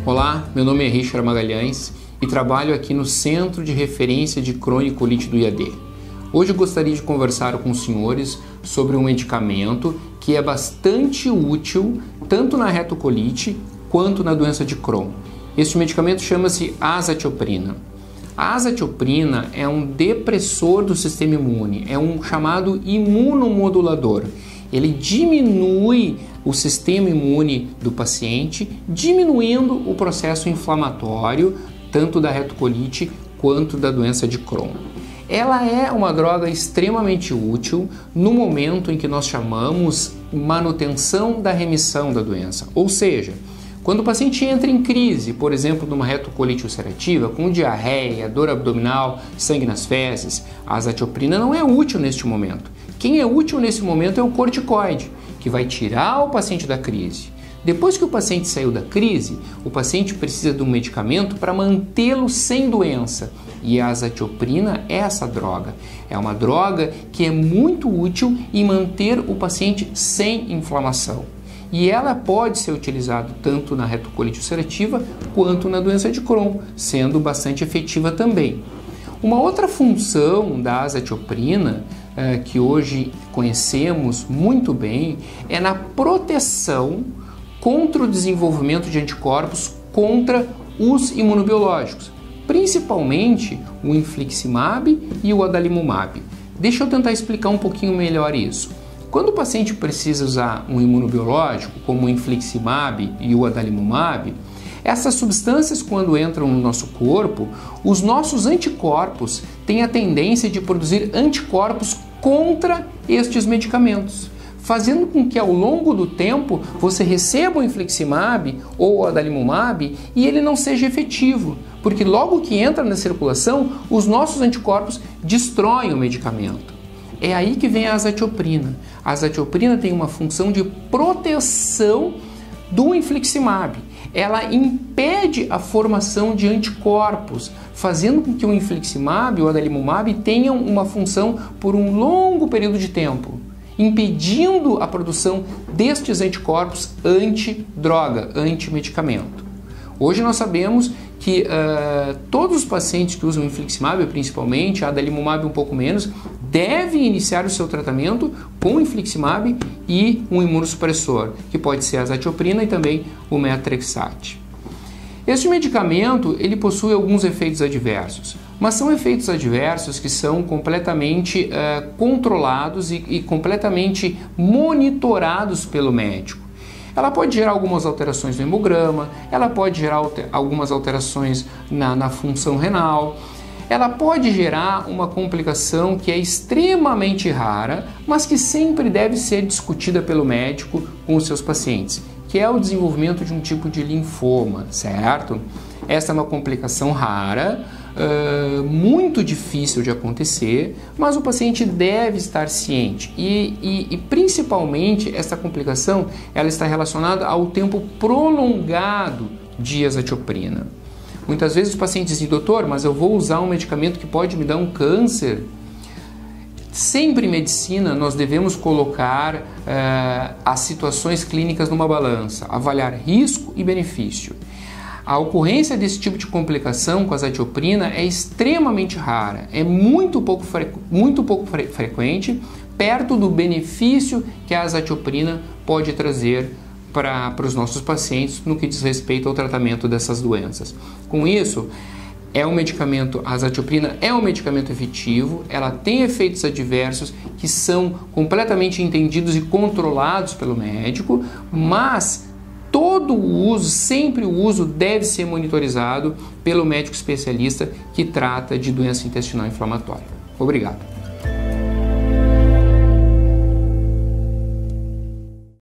Olá, meu nome é Richard Magalhães e trabalho aqui no Centro de Referência de Cronicolite do IAD. Hoje eu gostaria de conversar com os senhores sobre um medicamento que é bastante útil tanto na retocolite quanto na doença de Crohn. Este medicamento chama-se azatioprina. A azatioprina é um depressor do sistema imune, é um chamado imunomodulador. Ele diminui o sistema imune do paciente, diminuindo o processo inflamatório, tanto da retocolite quanto da doença de Crohn. Ela é uma droga extremamente útil no momento em que nós chamamos manutenção da remissão da doença, ou seja, quando o paciente entra em crise, por exemplo, numa retocolite ulcerativa, com diarreia, dor abdominal, sangue nas fezes, a azatioprina não é útil neste momento. Quem é útil nesse momento é o corticoide, que vai tirar o paciente da crise. Depois que o paciente saiu da crise, o paciente precisa de um medicamento para mantê-lo sem doença. E a azatioprina é essa droga. É uma droga que é muito útil em manter o paciente sem inflamação. E ela pode ser utilizada tanto na retocolite ulcerativa quanto na doença de Crohn, sendo bastante efetiva também. Uma outra função da azatioprina, que hoje conhecemos muito bem, é na proteção contra o desenvolvimento de anticorpos contra os imunobiológicos, principalmente o infliximab e o adalimumab. Deixa eu tentar explicar um pouquinho melhor isso. Quando o paciente precisa usar um imunobiológico, como o infliximab e o adalimumab, essas substâncias, quando entram no nosso corpo, os nossos anticorpos têm a tendência de produzir anticorpos contra estes medicamentos, fazendo com que ao longo do tempo você receba o infliximab ou o adalimumab e ele não seja efetivo, porque logo que entra na circulação, os nossos anticorpos destroem o medicamento. É aí que vem a azatioprina. A azatioprina tem uma função de proteção do infliximab. Ela impede a formação de anticorpos, fazendo com que o infliximab e o adalimumab tenham uma função por um longo período de tempo, impedindo a produção destes anticorpos anti-droga, anti-medicamento. Hoje nós sabemos que todos os pacientes que usam infliximab, principalmente, a adalimumab um pouco menos, devem iniciar o seu tratamento com infliximab e um imunossupressor, que pode ser a azatioprina e também o metrexate. Este medicamento ele possui alguns efeitos adversos, mas são efeitos adversos que são completamente controlados e completamente monitorados pelo médico. Ela pode gerar algumas alterações no hemograma, ela pode gerar algumas alterações na função renal, ela pode gerar uma complicação que é extremamente rara, mas que sempre deve ser discutida pelo médico com os seus pacientes, que é o desenvolvimento de um tipo de linfoma, certo? Essa é uma complicação rara, muito difícil de acontecer, mas o paciente deve estar ciente e principalmente essa complicação ela está relacionada ao tempo prolongado de azatioprina. Muitas vezes os pacientes dizem, doutor, mas eu vou usar um medicamento que pode me dar um câncer. Sempre em medicina nós devemos colocar as situações clínicas numa balança, avaliar risco e benefício. A ocorrência desse tipo de complicação com a azatioprina é extremamente rara, é muito pouco frequente, perto do benefício que a azatioprina pode trazer para os nossos pacientes no que diz respeito ao tratamento dessas doenças. Com isso, a azatioprina é um medicamento efetivo, ela tem efeitos adversos que são completamente entendidos e controlados pelo médico, mas todo o uso, sempre o uso deve ser monitorizado pelo médico especialista que trata de doença intestinal inflamatória. Obrigado.